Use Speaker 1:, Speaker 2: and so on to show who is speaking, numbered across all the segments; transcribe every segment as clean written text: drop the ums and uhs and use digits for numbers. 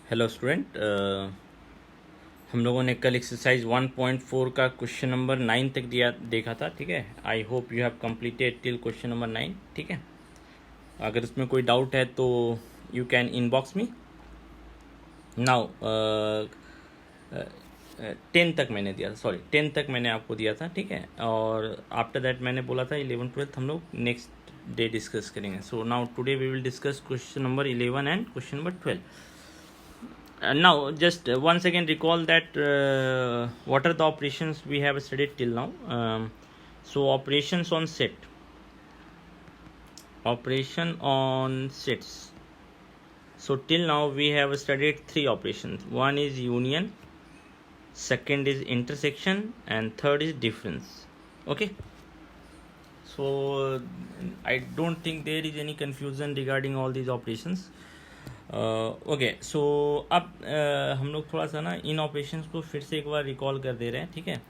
Speaker 1: Hello student, हम लोगों ने कल एक्सरसाइज 1.4 का क्वेश्चन नंबर 9 तक देखा था. ठीक है, I hope you have completed till question number 9. ठीक है, अगर उसमें कोई डाउट है तो you can inbox me. Now 10 तक मैंने दिया था, सॉरी 10 तक मैंने आपको दिया था. ठीक है, और आफ्टर दैट मैंने बोला था 11-12 हम लोग नेक्स्ट डे डिस्कस करेंगे. So now today we will discuss question number 11 and question number 12. Now just once again recall that what are the operations we have studied till now. So operations on set, operation on sets. So till now we have studied 3 operations. One is union, second is intersection, and third is difference. Okay, so I don't think there is any confusion regarding all these operations. Okay, so अब हम लोग थोड़ा सा ना इन operations को फिर से एक बार रिकॉल कर दे रहे हैं. ठीक है,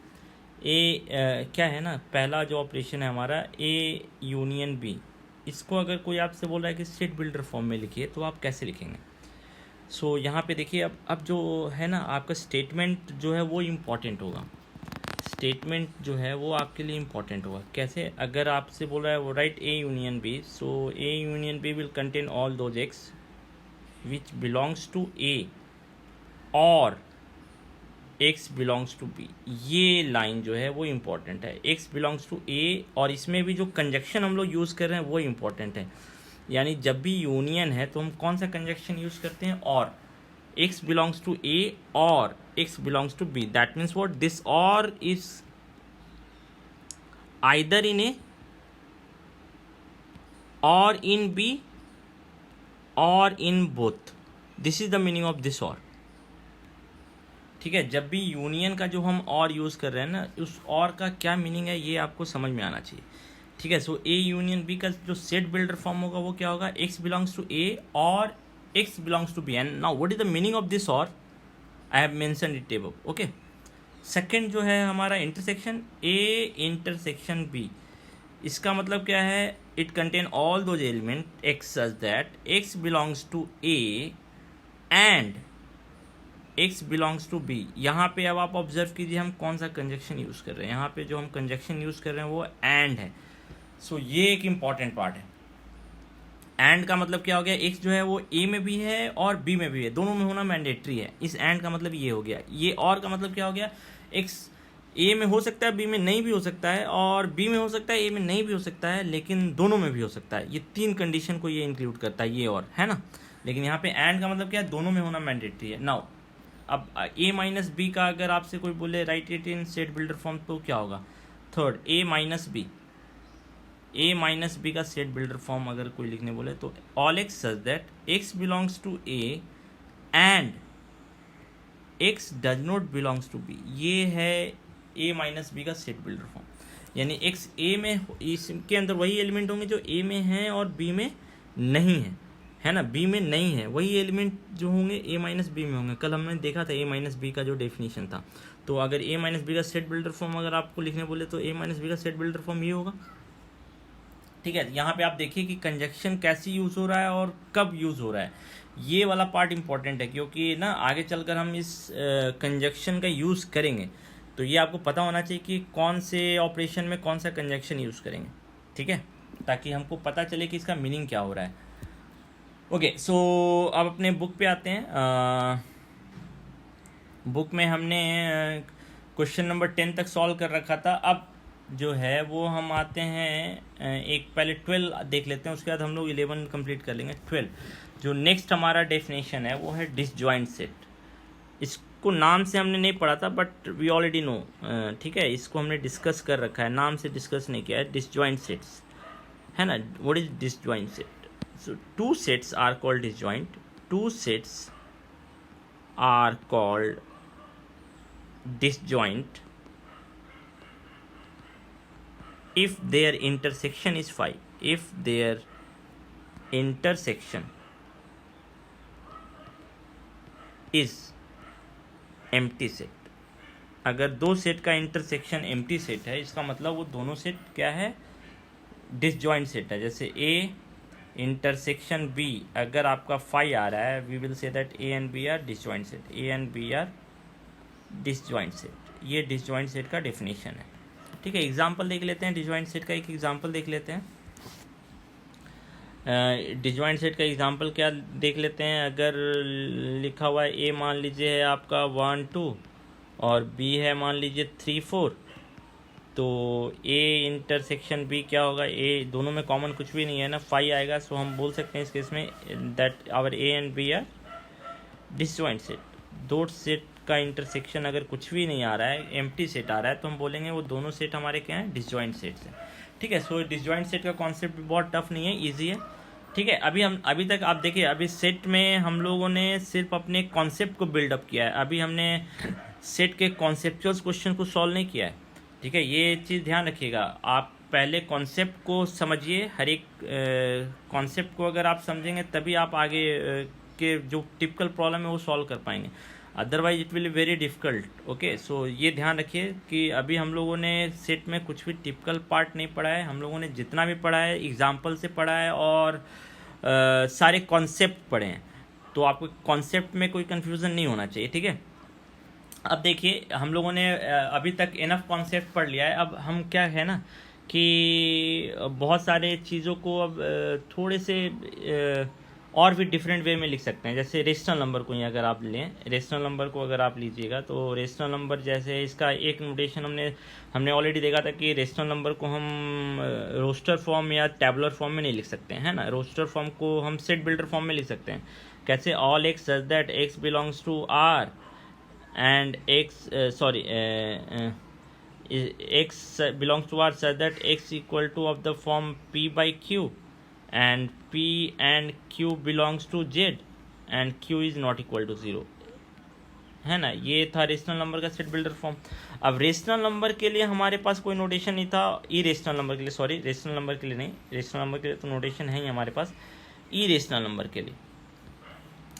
Speaker 1: क्या है ना, पहला जो ऑपरेशन है हमारा ए यूनियन बी, इसको अगर कोई आपसे बोल रहा है कि सेट बिल्डर फॉर्म में लिखिए तो आप कैसे लिखेंगे. सो यहाँ पे देखिए, अब जो है ना आपका स्टेटमेंट जो है वो इम्पॉर्टेंट होगा. स्टेटमेंट जो है वो आपके लिए इम्पॉर्टेंट होगा. कैसे, अगर आपसे बोल रहा है वो right A union B, so A union B will contain all those X which belongs to A और X belongs to B. ये लाइन जो है वो इम्पॉर्टेंट है. X belongs to A, और इसमें भी जो कंजक्शन हम लोग यूज़ कर रहे हैं वो इम्पॉर्टेंट है. यानी जब भी यूनियन है तो हम कौन सा कंजक्शन यूज़ करते हैं, और X belongs to A और X belongs to B. That means what, this or is either in A or in B और in both. This is the meaning of this और. ठीक है, जब भी यूनियन का जो हम और यूज़ कर रहे हैं ना, उस और का क्या मीनिंग है ये आपको समझ में आना चाहिए. ठीक है, सो ए यूनियन बी का जो सेट बिल्डर फॉर्म होगा वो क्या होगा, एक्स बिलोंग्स टू ए और x belongs to B. And now what is the meaning of this और, I have mentioned it above. Okay, second जो है हमारा इंटरसेक्शन, ए इंटरसेक्शन बी, इसका मतलब क्या है, it contain all those element X such that X belongs to A and X belongs to B. यहाँ पे अब आप ऑब्जर्व कीजिए हम कौन सा कंजक्शन यूज़ कर रहे हैं. यहाँ पे जो हम कंजक्शन यूज़ कर रहे हैं वो एंड है. सो ये एक इम्पॉर्टेंट पार्ट है. एंड का मतलब क्या हो गया, एक्स जो है वो ए में भी है और बी में भी है, दोनों में होना मैंडेटरी है. इस एंड का मतलब ये हो गया. ये और का मतलब क्या हो गया, एक्स ए में हो सकता है, बी में नहीं भी हो सकता है, और बी में हो सकता है, ए में नहीं भी हो सकता है, लेकिन दोनों में भी हो सकता है. ये 3 कंडीशन को ये इंक्लूड करता है, ये और है ना. लेकिन यहाँ पे एंड का मतलब क्या है, दोनों में होना मैंडेटरी है. नाउ अब ए माइनस बी का अगर आपसे कोई बोले right it in set builder form तो क्या होगा, third A minus B. A minus B का सेट बिल्डर फॉर्म अगर कोई लिखने बोले तो all X such that X belongs to A and X does not belongs to B. ये है ए माइनस बी का सेट बिल्डर फॉर्म. यानी एक्स ए में, इसके अंदर वही एलिमेंट होंगे जो ए में हैं और बी में नहीं है ना. बी में नहीं है वही एलिमेंट जो होंगे ए माइनस बी में होंगे. कल हमने देखा था ए माइनस बी का जो डेफिनेशन था. तो अगर ए माइनस बी का सेट बिल्डर फॉर्म अगर आपको लिखने बोले तो ए माइनस बी का सेट बिल्डर फॉर्म ये होगा. ठीक है, यहाँ पे आप देखिए कि कंजक्शन कैसे यूज़ हो रहा है और कब यूज़ हो रहा है. ये वाला पार्ट इंपॉर्टेंट है, क्योंकि ना आगे चलकर हम इस कंजक्शन का यूज़ करेंगे, तो ये आपको पता होना चाहिए कि कौन से ऑपरेशन में कौन सा कंजक्शन यूज़ करेंगे. ठीक है, ताकि हमको पता चले कि इसका मीनिंग क्या हो रहा है. ओके, सो अब अपने बुक पे आते हैं. बुक में हमने क्वेश्चन नंबर 10 तक सॉल्व कर रखा था. अब जो है वो हम आते हैं, एक पहले 12 देख लेते हैं, उसके बाद हम लोग 11 कंप्लीट कर लेंगे. 12 जो नेक्स्ट हमारा डेफिनेशन है वो है डिसजॉइंट सेट. इसको नाम से हमने नहीं पढ़ा था, बट वी ऑलरेडी नो. ठीक है, इसको हमने डिस्कस कर रखा है, नाम से डिस्कस नहीं किया है. डिसजॉइंट सेट्स है ना. What is disjoint set? So 2 sets are called disjoint. 2 sets are called disjoint if their intersection is phi. If their intersection is empty set. अगर 2 सेट का इंटरसेक्शन एम्प्टी सेट है, इसका मतलब वो दोनों सेट क्या है, डिसजॉइंट सेट है. जैसे ए इंटरसेक्शन बी अगर आपका फाई आ रहा है, we will say that A and B are disjoint set, A and B are disjoint set. ये डिसजॉइंट सेट का डेफिनेशन है। ठीक है, एग्जांपल देख लेते हैं, डिसजॉइंट सेट का एक एग्जांपल देख लेते हैं। डिसजॉइंट सेट का एग्जांपल क्या देख लेते हैं। अगर लिखा हुआ है ए मान लीजिए है आपका 1 2 और बी है मान लीजिए 3 4, तो ए इंटरसेक्शन बी क्या होगा, ए दोनों में कॉमन कुछ भी नहीं है ना, फाई आएगा। सो हम बोल सकते हैं इस केस में that our A and B are disjoint set. दो सेट का इंटरसेक्शन अगर कुछ भी नहीं आ रहा है, एम्प्टी सेट आ रहा है, तो हम बोलेंगे वो दोनों सेट हमारे क्या हैं, डिसजॉइंट सेट्स हैं। ठीक है, सो डिसजॉइंट सेट का कॉन्सेप्ट भी बहुत टफ नहीं है, ईजी है। ठीक है, अभी तक आप देखिए, अभी सेट में हम लोगों ने सिर्फ अपने कॉन्सेप्ट को बिल्डअप किया है, अभी हमने सेट के कॉन्सेप्चुअल क्वेश्चन को सॉल्व नहीं किया है। ठीक है, ये चीज़ ध्यान रखिएगा, आप पहले कॉन्सेप्ट को समझिए। हर एक कॉन्सेप्ट को अगर आप समझेंगे तभी आप आगे के जो टिपिकल प्रॉब्लम है वो सॉल्व कर पाएंगे, otherwise it will be very difficult. Okay, so ये ध्यान रखिए कि अभी हम लोगों ने सेट में कुछ भी टिपिकल पार्ट नहीं पढ़ा है, हम लोगों ने जितना भी पढ़ा है एग्जाम्पल से पढ़ा है और सारे कॉन्सेप्ट पढ़े हैं, तो आपको कॉन्सेप्ट में कोई कन्फ्यूज़न नहीं होना चाहिए। ठीक है, अब देखिए हम लोगों ने अभी तक इनफ कॉन्सेप्ट पढ़ लिया है। अब हम क्या है ना कि बहुत सारे चीज़ों को अब थोड़े से और भी डिफरेंट वे में लिख सकते हैं। जैसे रेशनल नंबर को ही अगर आप लें, रेशनल नंबर को अगर आप लीजिएगा तो रेशनल नंबर जैसे इसका एक नोटेशन हमने ऑलरेडी देखा था कि रेशनल नंबर को हम रोस्टर फॉर्म या टैबुलर फॉर्म में नहीं लिख सकते हैं, है ना। रोस्टर फॉर्म को हम सेट बिल्डर फॉर्म में लिख सकते हैं। कैसे, all X such that X belongs to R and x belongs to R such that x equal to of the form p by q and p and q belongs to z and q is not equal to 0, है ना। ये था rational number का set builder form. अब rational number के लिए हमारे पास कोई नोटेशन नहीं था, ई रेशनल नंबर के लिए, सॉरी रेशनल नंबर के लिए नहीं, रेशनल नंबर के लिए तो नोटेशन है ही हमारे पास, ई रेशनल नंबर के लिए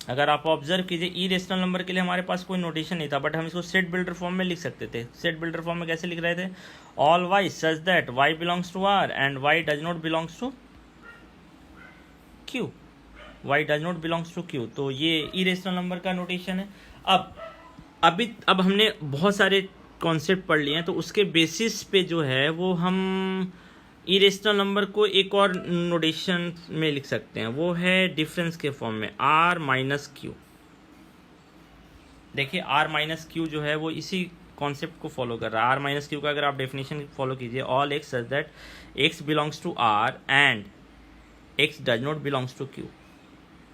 Speaker 1: अगर आप ऑब्जर्व कीजिए, ई रेशनल नंबर के लिए हमारे पास कोई नोटेशन नहीं था, बट हम इसको सेट बिल्डर फॉर्म में लिख सकते थे। सेट बिल्डर फॉर्म में कैसे लिख रहे थे, all Y such that Y belongs to R and Y does not belongs to Q, Y does not belongs to Q, तो ये ई रेशनल नंबर का नोटेशन है। अब हमने बहुत सारे कॉन्सेप्ट पढ़ लिए हैं, तो उसके बेसिस पे जो है वो हम इरेशनल नंबर को एक और नोटेशन में लिख सकते हैं, वो है डिफरेंस के फॉर्म में आर माइनस क्यू। देखिए आर माइनस क्यू जो है वो इसी कॉन्सेप्ट को फॉलो कर रहा है। आर माइनस क्यू का अगर आप डेफिनेशन फॉलो कीजिए, all X such that X belongs to R and X does not belongs to Q,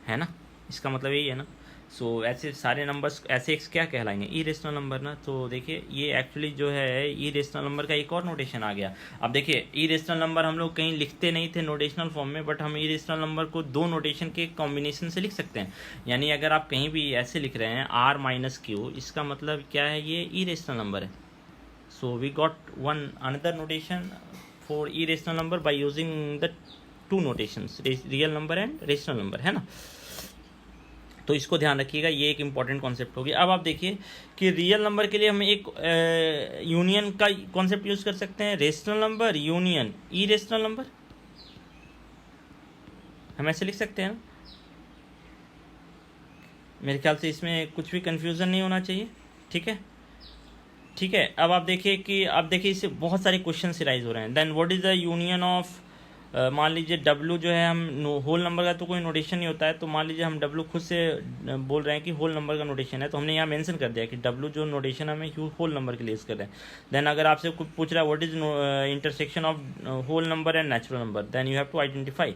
Speaker 1: है ना, इसका मतलब यही है ना। सो ऐसे सारे नंबर्स, ऐसे एक्स क्या कहलाएंगे, ई रेशनल नंबर ना। तो देखिए ये एक्चुअली जो है ई रेशनल नंबर का एक और नोटेशन आ गया। अब देखिए ई रेशनल नंबर हम लोग कहीं लिखते नहीं थे नोटेशनल फॉर्म में, बट हम ई रेशनल नंबर को दो नोटेशन के कॉम्बिनेशन से लिख सकते हैं। यानी अगर आप कहीं भी ऐसे लिख रहे हैं आर माइनस क्यू, इसका मतलब क्या है, ये ई रेशनल नंबर है। So we got one another notation for irrational number by using the two notations, real number and rational number, है ना। तो इसको ध्यान रखिएगा, ये एक इंपॉर्टेंट कॉन्सेप्ट होगी। अब आप देखिए कि रियल नंबर के लिए हम एक यूनियन का कॉन्सेप्ट यूज कर सकते हैं, रेशनल नंबर यूनियन ई रेशनल नंबर, हम ऐसे लिख सकते हैं। मेरे ख्याल से इसमें कुछ भी कंफ्यूजन नहीं होना चाहिए। ठीक है, ठीक है। अब आप देखिए कि अब देखिए इससे बहुत सारे क्वेश्चन राइज हो रहे हैं। Then what is the union of, मान लीजिए W जो है, हम होल नंबर का तो कोई नोटेशन नहीं होता है, तो मान लीजिए हम W खुद से बोल रहे हैं कि होल नंबर का नोटेशन है, तो हमने यहाँ मेंशन कर दिया कि W जो नोटेशन हमें होल नंबर के लिए यूज़ कर रहे हैं। देन अगर आपसे कुछ पूछ रहा है what is intersection of whole number and natural number, then you have to identify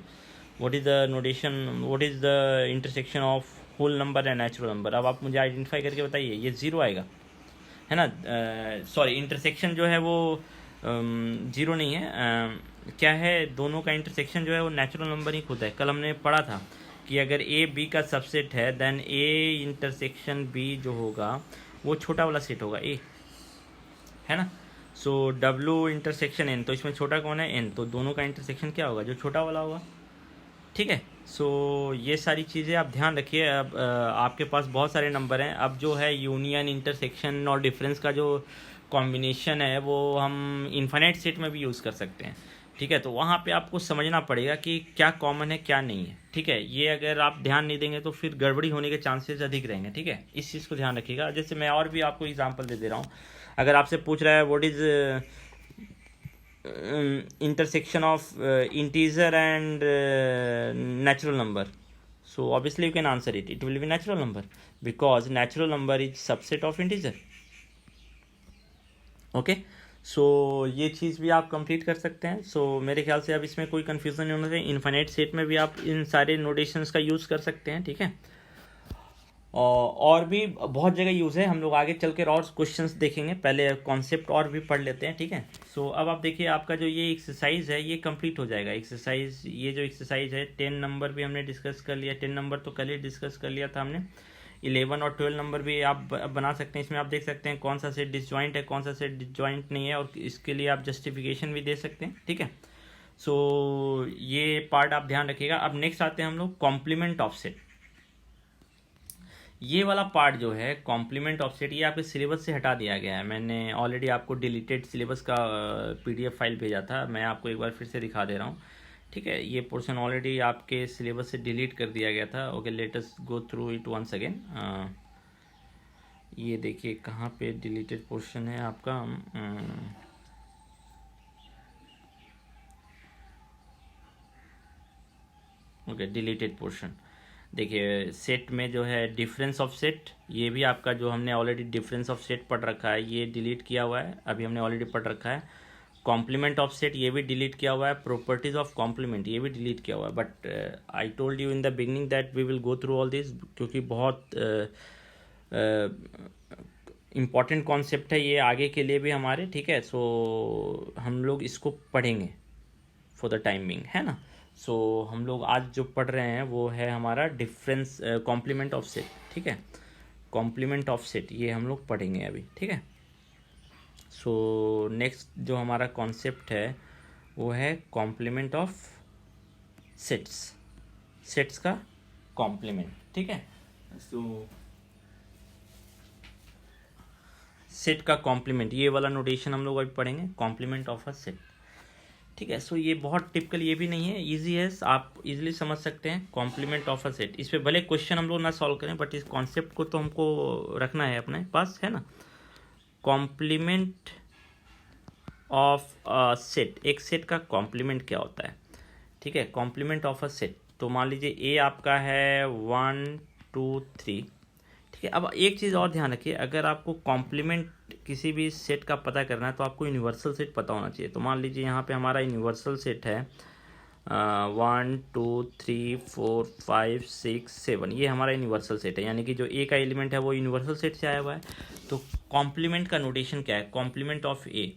Speaker 1: what is the notation, what is the intersection of whole number and natural number. अब आप मुझे आइडेंटिफाई करके बताइए, ये 0 आएगा, है ना। सॉरी, इंटरसेक्शन जो है वो 0 नहीं है, क्या है, दोनों का इंटरसेक्शन जो है वो नेचुरल नंबर ही खुद है। कल हमने पढ़ा था कि अगर ए बी का सबसेट है, देन ए इंटरसेक्शन बी जो होगा वो छोटा वाला सेट होगा ए, है ना। सो W इंटरसेक्शन एन, तो इसमें छोटा कौन है, एन, तो दोनों का इंटरसेक्शन क्या होगा, जो छोटा वाला होगा। ठीक है, सो ये सारी चीज़ें आप ध्यान रखिए। अब आपके पास बहुत सारे नंबर हैं, अब जो है यूनियन, इंटरसेक्शन और डिफरेंस का जो कॉम्बिनेशन है वो हम इन्फिनिट सेट में भी यूज़ कर सकते हैं। ठीक है। तो वहाँ पे आपको समझना पड़ेगा कि क्या कॉमन है क्या नहीं है, ठीक है। ये अगर आप ध्यान नहीं देंगे तो फिर गड़बड़ी होने के चांसेस अधिक रहेंगे, ठीक है। इस चीज़ को ध्यान रखिएगा। जैसे मैं और भी आपको एग्जांपल दे रहा हूँ। अगर आपसे पूछ रहा है what is intersection of integer and natural number, so obviously you can answer it will be natural number, because natural number is subset of integer. Okay, so ये चीज़ भी आप कंप्लीट कर सकते हैं। सो मेरे ख्याल से अब इसमें कोई कन्फ्यूज़न नहीं होना चाहिए। इनफाइनाइट सेट में भी आप इन सारे नोटेशंस का यूज़ कर सकते हैं, ठीक है। और भी बहुत जगह यूज़ है, हम लोग आगे चल कर और क्वेश्चंस देखेंगे, पहले कॉन्सेप्ट और भी पढ़ लेते हैं, ठीक है। सो अब आप देखिए, आपका जो ये एक्सरसाइज है ये कंप्लीट हो जाएगा। एक्सरसाइज, ये जो एक्सरसाइज है 10 नंबर भी हमने डिस्कस कर लिया। 10 नंबर तो कल ही डिस्कस कर लिया था हमने। 11 और 12 नंबर भी आप बना सकते हैं। इसमें आप देख सकते हैं कौन सा सेट डिसजॉइंट है, कौन सा सेट डिसजॉइंट नहीं है, और इसके लिए आप जस्टिफिकेशन भी दे सकते हैं, ठीक है। सो ये पार्ट आप ध्यान रखिएगा। अब नेक्स्ट आते हैं हम लोग कॉम्प्लीमेंट ऑफ सेट। ये वाला पार्ट जो है कॉम्प्लीमेंट ऑफ सेट, ये आपके सिलेबस से हटा दिया गया है। मैंने ऑलरेडी आपको डिलीटेड सिलेबस का पीडीएफ फाइल भेजा था, मैं आपको एक बार फिर से दिखा दे रहा हूँ, ठीक है। ये पोर्शन ऑलरेडी आपके सिलेबस से डिलीट कर दिया गया था। Okay, let us go through it once again. ये देखिए कहाँ पे डिलीटेड पोर्शन है आपका। ओके, डिलीटेड पोर्शन देखिए, सेट में जो है डिफरेंस ऑफ सेट, ये भी आपका जो हमने ऑलरेडी डिफरेंस ऑफ सेट पढ़ रखा है, ये डिलीट किया हुआ है, अभी हमने ऑलरेडी पढ़ रखा है। कॉम्प्लीमेंट ऑफ सेट ये भी डिलीट किया हुआ है। प्रॉपर्टीज ऑफ कॉम्प्लीमेंट ये भी डिलीट किया हुआ है। But I told you in the beginning that we will go through all this, क्योंकि बहुत इम्पॉर्टेंट कॉन्सेप्ट है ये आगे के लिए भी हमारे, ठीक है। सो हम लोग इसको पढ़ेंगे फॉर द टाइम बिंग, है ना। सो हम लोग आज जो पढ़ रहे हैं वो है हमारा डिफरेंस कॉम्प्लीमेंट ऑफ सेट, ठीक है। कॉम्प्लीमेंट ऑफ सेट ये हम लोग पढ़ेंगे अभी, ठीक है। सो नेक्स्ट जो हमारा कॉन्सेप्ट है वो है कॉम्प्लीमेंट ऑफ सेट्स, सेट्स का कॉम्प्लीमेंट, ठीक है। सो सेट का कॉम्प्लीमेंट, ये वाला नोटेशन हम लोग अभी पढ़ेंगे, कॉम्प्लीमेंट ऑफ अ सेट, ठीक है। सो ये बहुत टिपिकल ये भी नहीं है, इजी है, आप इजीली समझ सकते हैं। कॉम्प्लीमेंट ऑफ अ सेट, इस पे भले क्वेश्चन हम लोग ना सॉल्व करें, बट इस कॉन्सेप्ट को तो हमको रखना है अपने पास, है ना। कॉम्प्लीमेंट ऑफ अ सेट, एक सेट का कॉम्प्लीमेंट क्या होता है, ठीक है। कॉम्प्लीमेंट ऑफ अ सेट, तो मान लीजिए ए आपका है 1 2 3, ठीक है। अब एक चीज़ और ध्यान रखिए, अगर आपको कॉम्प्लीमेंट किसी भी सेट का पता करना है तो आपको यूनिवर्सल सेट पता होना चाहिए। तो मान लीजिए यहाँ पे हमारा यूनिवर्सल सेट है 1 2 3 4 5 6 7, ये हमारा यूनिवर्सल सेट है, यानी कि जो ए का एलिमेंट है वो यूनिवर्सल सेट से आया हुआ है। तो कॉम्प्लीमेंट का नोटेशन क्या है, complement of A,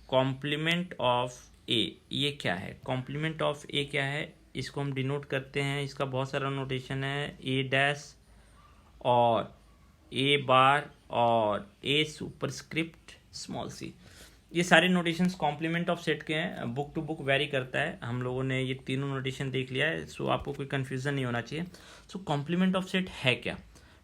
Speaker 1: complement of A ये क्या है, कॉम्प्लीमेंट ऑफ ए क्या है, इसको हम डिनोट करते हैं, इसका बहुत सारा नोटेशन है, ए डैश और ए बार और ए सुपरस्क्रिप्ट स्मॉल सी, ये सारे नोटेशंस कॉम्प्लीमेंट ऑफ सेट के हैं। बुक टू बुक वेरी करता है, हम लोगों ने ये तीनों नोटेशन देख लिया है। सो आपको कोई कन्फ्यूज़न नहीं होना चाहिए। सो कॉम्प्लीमेंट ऑफ सेट है क्या।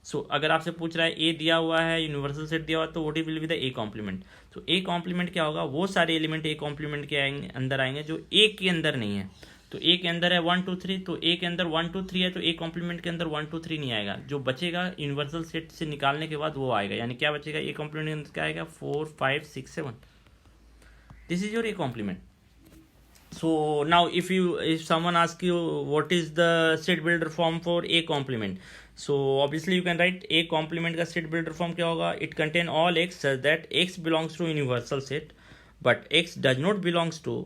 Speaker 1: सो अगर आपसे पूछ रहा है ए दिया हुआ है, यूनिवर्सल सेट दिया हुआ है, तो what will be the A complement. तो ए कॉम्प्लीमेंट क्या होगा, वो सारे एलिमेंट ए कॉम्प्लीमेंट के अंदर आएंगे जो ए के अंदर नहीं है। तो ए के अंदर है 1 2 3, तो ए के अंदर 1 2 3 है, तो ए कॉम्प्लीमेंट के अंदर 1 2 3 नहीं आएगा। जो बचेगा यूनिवर्सल सेट से निकालने के बाद वो आएगा, यानी क्या बचेगा, ए कॉम्प्लीमेंट के अंदर क्या आएगा, 4 5 6 7, this is your A complement. So now if someone asks you what is the set builder form for A complement, so obviously you can write A complement का set builder form क्या होगा, it contain all x such that x belongs to universal set but x does not belongs to,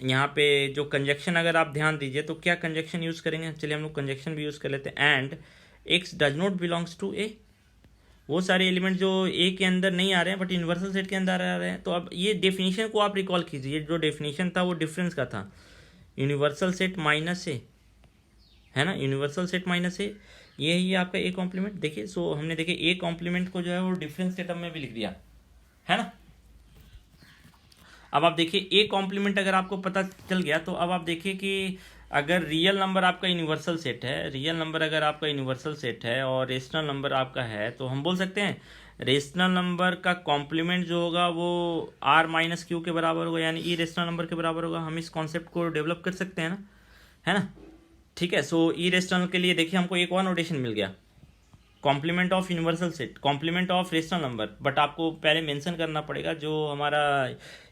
Speaker 1: यहाँ पे जो conjunction अगर आप ध्यान दीजिए तो क्या कंजक्शन यूज करेंगे, चलिए हम लोग कंजक्शन भी यूज कर लेते हैं। And x does not belongs to A, वो सारे एलिमेंट जो ए के अंदर नहीं आ रहे हैं बट यूनिवर्सल सेट के अंदर आ रहे हैं। तो अब ये डेफिनेशन को आप रिकॉल कीजिए, जो डेफिनेशन था वो डिफरेंस का था, यूनिवर्सल सेट माइनस ए, है ना, यूनिवर्सल सेट माइनस ए, ये ही आपका ए कॉम्प्लीमेंट। देखिए सो हमने देखे ए कॉम्प्लीमेंट को जो है वो डिफरेंस के टर्म में भी लिख दिया, है ना। अब आप देखिए ए कॉम्प्लीमेंट अगर आपको पता चल गया तो अब आप देखिए कि अगर रियल नंबर आपका यूनिवर्सल सेट है, रियल नंबर अगर आपका यूनिवर्सल सेट है और रेशनल नंबर आपका है, तो हम बोल सकते हैं रेशनल नंबर का कॉम्प्लीमेंट जो होगा वो आर माइनस क्यू के बराबर होगा, यानी ई रेशनल नंबर के बराबर होगा। हम इस कॉन्सेप्ट को डेवलप कर सकते हैं ना, है ना। ठीक है, सो ई रेशनल के लिए देखिए हमको एक और नोटेशन मिल गया, complement of universal set, complement of rational number, but आपको पहले मेंशन करना पड़ेगा जो हमारा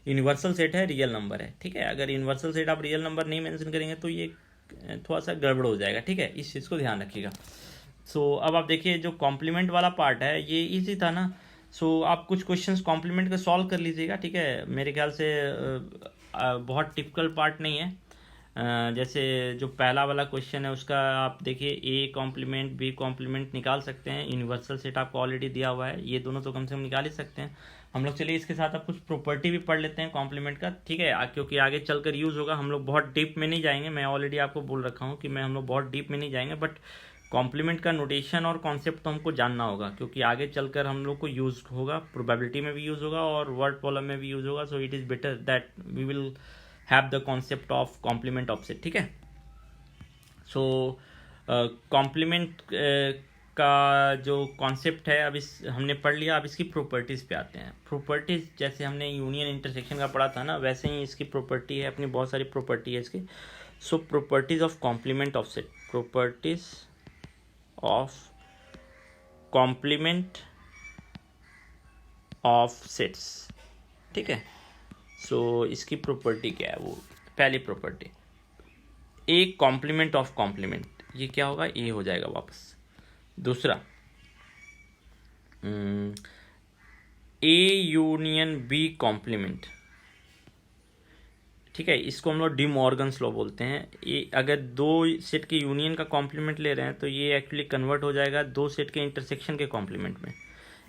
Speaker 1: यूनिवर्सल सेट है रियल नंबर है। ठीक है, अगर यूनिवर्सल सेट आप रियल नंबर नहीं मेंशन करेंगे तो ये थोड़ा सा गड़बड़ हो जाएगा। ठीक है, इस चीज़ को ध्यान रखिएगा। सो अब आप देखिए जो कॉम्प्लीमेंट वाला पार्ट है ये इजी था ना। सो आप कुछ क्वेश्चंस कॉम्प्लीमेंट का सॉल्व कर लीजिएगा। ठीक है, मेरे ख्याल से बहुत टिपिकल पार्ट नहीं है। जैसे जो पहला वाला क्वेश्चन है उसका आप देखिए ए कॉम्प्लीमेंट बी कॉम्प्लीमेंट निकाल सकते हैं, यूनिवर्सल सेट आपको ऑलरेडी दिया हुआ है, ये दोनों तो कम से कम निकाल ही सकते हैं हम लोग। चलिए इसके साथ आप कुछ प्रॉपर्टी भी पढ़ लेते हैं कॉम्प्लीमेंट का। ठीक है, क्योंकि आगे चलकर यूज़ होगा। हम लोग बहुत डीप में नहीं जाएंगे, मैं ऑलरेडी आपको बोल रखा हूँ कि हम लोग बहुत डीप में नहीं जाएंगे, बट कॉम्प्लीमेंट का नोटेशन और कॉन्सेप्ट तो हमको जानना होगा, क्योंकि आगे चलकर हम लोग को यूज़ होगा, प्रोबेबिलिटी में भी यूज़ होगा और वर्ड प्रॉब्लम में भी यूज़ होगा। So it is better that we will have the concept of complement of set. ठीक है, सो कॉम्प्लीमेंट का जो कॉन्सेप्ट है अब इस हमने पढ़ लिया। अब इसकी प्रॉपर्टीज़ पे आते हैं। प्रॉपर्टीज़ जैसे हमने यूनियन इंटरसेक्शन का पढ़ा था ना, वैसे ही इसकी प्रॉपर्टी है, अपनी बहुत सारी प्रॉपर्टी है इसकी। So properties of complement of set, properties of complement of sets. ठीक है, सो इसकी प्रॉपर्टी क्या है, वो पहली property A complement of complement, ये क्या होगा, ए हो जाएगा वापस। दूसरा ए यूनियन बी कॉम्प्लीमेंट। ठीक है, इसको हम लोग डी मॉर्गन्स लॉ बोलते हैं। ये अगर दो सेट के यूनियन का कॉम्प्लीमेंट ले रहे हैं तो ये एक्चुअली कन्वर्ट हो जाएगा दो सेट के इंटरसेक्शन के कॉम्प्लीमेंट में,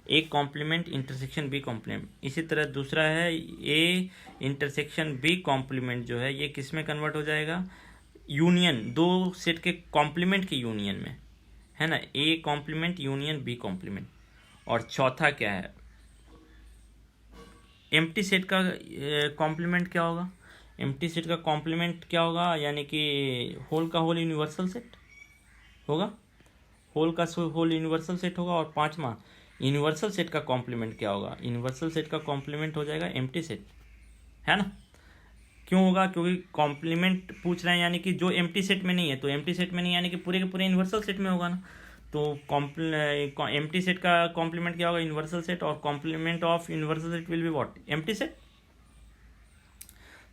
Speaker 1: A complement intersection B complement. इसी तरह दूसरा है ए इंटरसेक्शन बी कॉम्प्लीमेंट, जो है ये किस में कन्वर्ट हो जाएगा, यूनियन, दो सेट के कॉम्प्लीमेंट के यूनियन में, है ना, A complement union B complement. और चौथा क्या है, एम्प्टी सेट का कॉम्प्लीमेंट क्या होगा, एम्प्टी सेट का कॉम्प्लीमेंट क्या होगा, यानी कि होल का होल यूनिवर्सल सेट होगा, होल का होल यूनिवर्सल सेट होगा। और पांचवा यूनिवर्सल सेट का कॉम्प्लीमेंट क्या होगा, यूनिवर्सल सेट का कॉम्प्लीमेंट हो जाएगा एम्प्टी सेट, है ना। क्यों होगा, क्योंकि कॉम्प्लीमेंट पूछ रहे हैं, यानी कि जो एम्प्टी सेट में नहीं है, तो एम्प्टी सेट में नहीं यानी कि पूरे के पूरे यूनिवर्सल सेट में होगा ना। तो एम्प्टी सेट का कॉम्प्लीमेंट क्या होगा, यूनिवर्सल सेट, और complement of universal set will be what, empty set.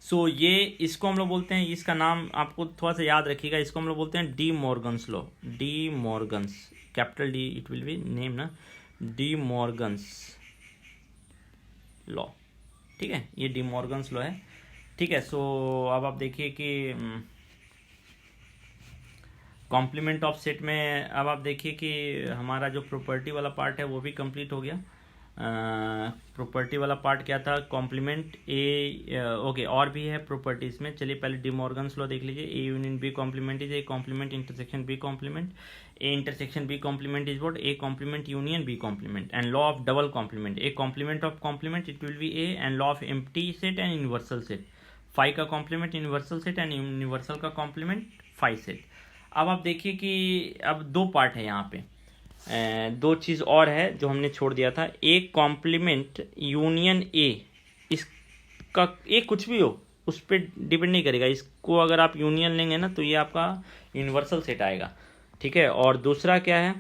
Speaker 1: So ये इसको हम लोग बोलते हैं, इसका नाम आपको थोड़ा सा याद रखिएगा, इसको हम लोग बोलते हैं D Morgan's law, D Morgan's, capital D it will B name ना, डी मॉर्गन्स लॉ। ठीक है, ये डी मॉर्गन्स लॉ है। ठीक है, सो अब आप देखिए कि कॉम्प्लीमेंट ऑफ सेट में अब आप देखिए कि हमारा जो प्रॉपर्टी वाला पार्ट है वो भी कंप्लीट हो गया। प्रॉपर्टी वाला पार्ट क्या था, कॉम्प्लीमेंट ए, ओके, और भी है प्रॉपर्टीज में। चलिए पहले डी मॉर्गन्स लॉ देख लीजिए, A union B complement is A complement intersection B complement, A intersection B complement is what, A complement union B complement. And law of double complement, A complement of complement it will be A, and law of empty set and universal set, phi का complement universal set and universal का complement phi set. अब आप देखिए कि अब दो part है यहाँ पे, दो चीज़ और है जो हमने छोड़ दिया था, ए कॉम्प्लीमेंट यूनियन ए, इसका ए कुछ भी हो उस पर डिपेंड नहीं करेगा, इसको अगर आप यूनियन लेंगे ना तो ये आपका यूनिवर्सल सेट आएगा। ठीक है, और दूसरा क्या है,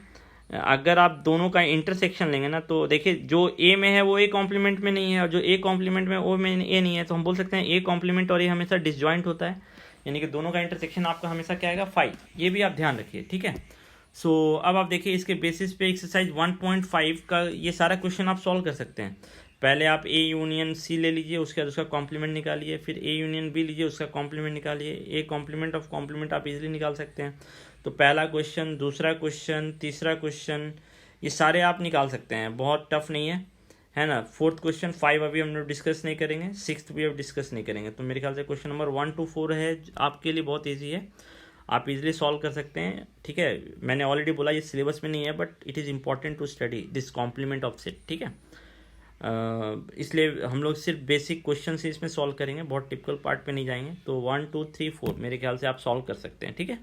Speaker 1: अगर आप दोनों का इंटरसेक्शन लेंगे ना तो देखिए जो ए में है वो ए कॉम्प्लीमेंट में नहीं है, और जो ए कॉम्प्लीमेंट में ओ में ए नहीं है, तो हम बोल सकते हैं ए कॉम्प्लीमेंट और ए हमेशा डिसजॉइंट होता है, यानी कि दोनों का इंटरसेक्शन आपका हमेशा क्या आएगा, फाई। ये भी आप ध्यान रखिए। ठीक है, सो अब आप देखिए इसके बेसिस पे एक्सरसाइज 1.5 का ये सारा क्वेश्चन आप सॉल्व कर सकते हैं। पहले आप ए यूनियन सी ले लीजिए, उसके बाद उसका कॉम्प्लीमेंट निकालिए, फिर ए यूनियन बी लीजिए, उसका कॉम्प्लीमेंट निकालिए, ए कॉम्प्लीमेंट ऑफ कॉम्प्लीमेंट आप इजीली निकाल सकते हैं। तो पहला क्वेश्चन, दूसरा क्वेश्चन, तीसरा क्वेश्चन, ये सारे आप निकाल सकते हैं, बहुत टफ नहीं है ना। फोर्थ क्वेश्चन 5 अभी हम लोग डिस्कस नहीं करेंगे, सिक्स्थ भी अब डिस्कस नहीं करेंगे। तो मेरे ख्याल से क्वेश्चन नंबर 1 to 4 है आपके लिए बहुत ईजी है, आप इजीली सॉल्व कर सकते हैं। ठीक है, मैंने ऑलरेडी बोला ये सिलेबस में नहीं है, but it is important to study this complement of set. ठीक है, इसलिए हम लोग सिर्फ बेसिक क्वेश्चन से इसमें सॉल्व करेंगे, बहुत टिपिकल पार्ट पे नहीं जाएंगे। तो 1 2 3 4 मेरे ख्याल से आप सॉल्व कर सकते हैं। ठीक है।